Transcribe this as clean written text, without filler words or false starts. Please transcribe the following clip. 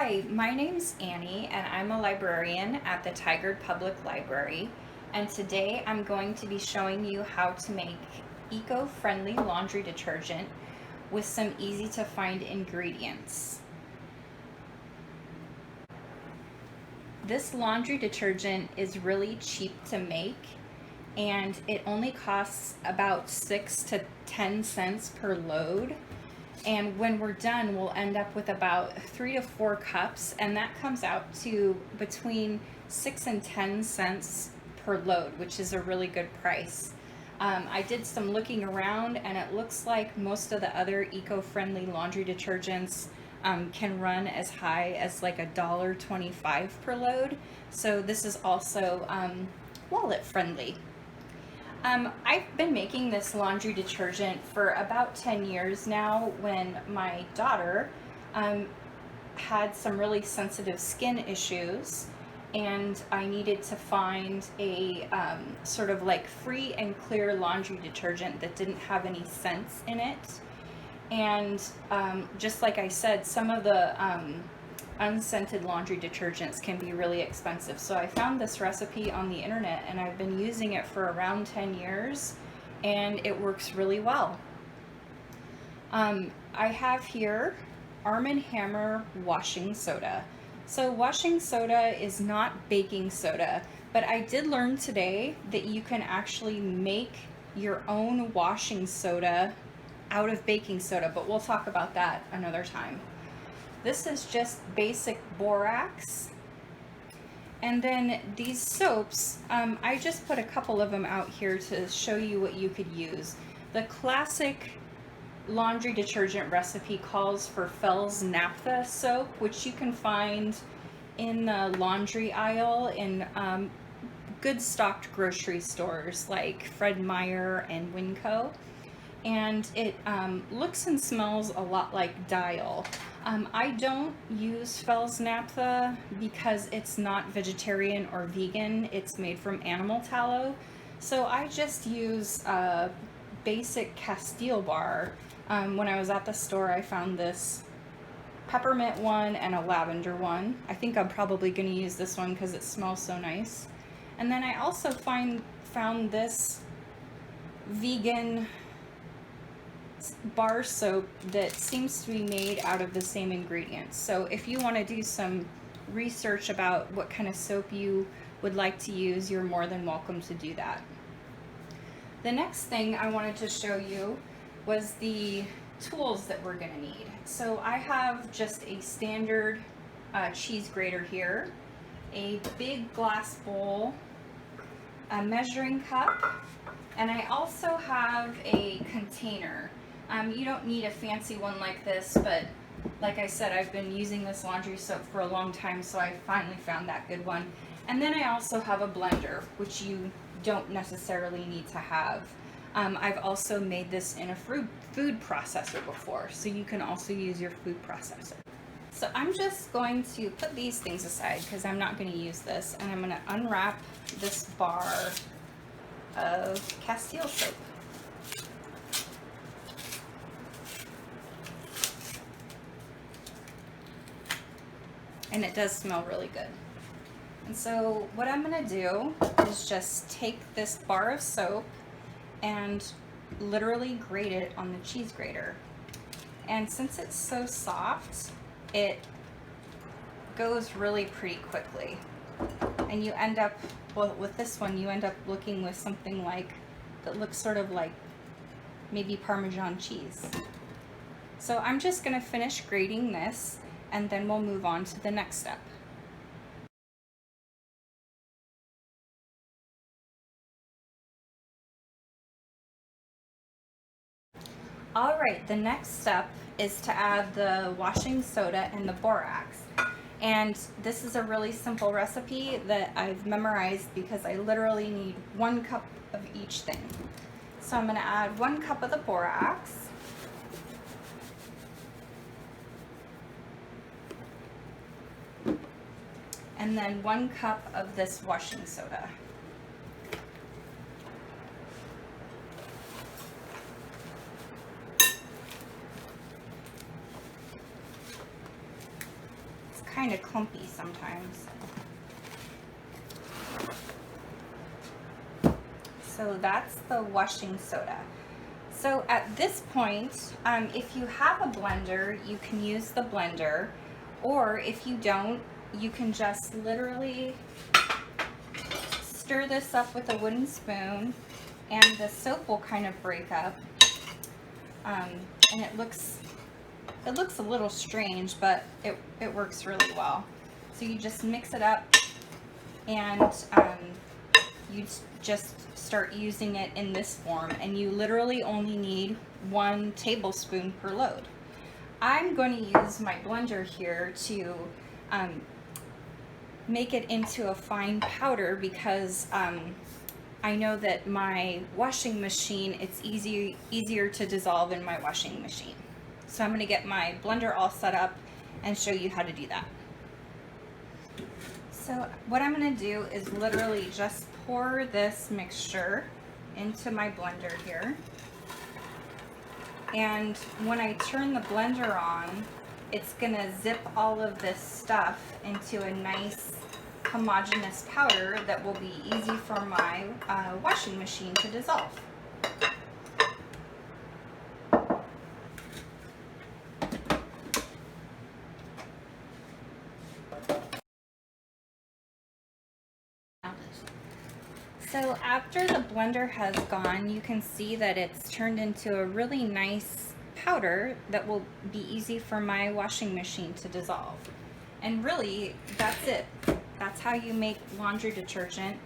Hi, my name's Annie, and I'm a librarian at the Tigard Public Library. And today I'm going to be showing you how to make eco-friendly laundry detergent with some easy to find ingredients. This laundry detergent is really cheap to make, and it only costs about 6 to 10 cents per load. And when we're done, we'll end up with about 3 to 4 cups, and that comes out to between 6 and 10 cents per load, which is a really good price. I did some looking around, and it looks like most of the other eco-friendly laundry detergents can run as high as like $1.25 per load. So this is also wallet friendly. I've been making this laundry detergent for about 10 years now when my daughter had some really sensitive skin issues, and I needed to find a sort of like free and clear laundry detergent that didn't have any scents in it. And just like I said, some of the unscented laundry detergents can be really expensive. So I found this recipe on the internet, and I've been using it for around 10 years, and it works really well. I have here Arm & Hammer washing soda. So washing soda is not baking soda, but I did learn today that you can actually make your own washing soda out of baking soda, but we'll talk about that another time. This is just basic borax. And then these soaps, I just put a couple of them out here to show you what you could use. The classic laundry detergent recipe calls for Fells Naphtha soap, which you can find in the laundry aisle in good stocked grocery stores like Fred Meyer and Winco. And it looks and smells a lot like Dial. I don't use Fells Naphtha because it's not vegetarian or vegan. It's made from animal tallow. So I just use a basic Castile bar. When I was at the store, I found this peppermint one and a lavender one. I think I'm probably going to use this one because it smells so nice. And then I also found this vegan bar soap that seems to be made out of the same ingredients. So if you want to do some research about what kind of soap you would like to use, you're more than welcome to do that. The next thing I wanted to show you was the tools that we're going to need. So I have just a standard cheese grater here, a big glass bowl, a measuring cup, and I also have a container. You don't need a fancy one like this, but like I said, I've been using this laundry soap for a long time, so I finally found that good one. And then I also have a blender, which you don't necessarily need to have. I've also made this in a food processor before, so you can also use your food processor. So I'm just going to put these things aside because I'm not going to use this, and I'm going to unwrap this bar of Castile soap. And it does smell really good. And so what I'm going to do is just take this bar of soap and literally grate it on the cheese grater. And since it's so soft, it goes really pretty quickly. And you end up, well, with this one, you end up looking with something like, that looks sort of like maybe Parmesan cheese. So I'm just going to finish grating this, and then we'll move on to the next step. All right, the next step is to add the washing soda and the borax. And this is a really simple recipe that I've memorized because I literally need 1 cup of each thing. So I'm going to add 1 cup of the borax. And then 1 cup of this washing soda. kind of clumpy sometimes. So that's the washing soda. So at this point, if you have a blender, you can use the blender, or if you don't, you can just literally stir this up with a wooden spoon, and the soap will kind of break up. And it looks a little strange, but it works really well. So you just mix it up, and you just start using it in this form, and you literally only need 1 tablespoon per load. I'm going to use my blender here to make it into a fine powder, because I know that my washing machine, it's easier to dissolve in my washing machine. So I'm going to get my blender all set up and show you how to do that. So what I'm going to do is literally just pour this mixture into my blender here. And when I turn the blender on, it's going to zip all of this stuff into a nice homogeneous powder that will be easy for my washing machine to dissolve. So after the blender has gone, you can see that it's turned into a really nice powder that will be easy for my washing machine to dissolve. And really, that's it. That's how you make laundry detergent.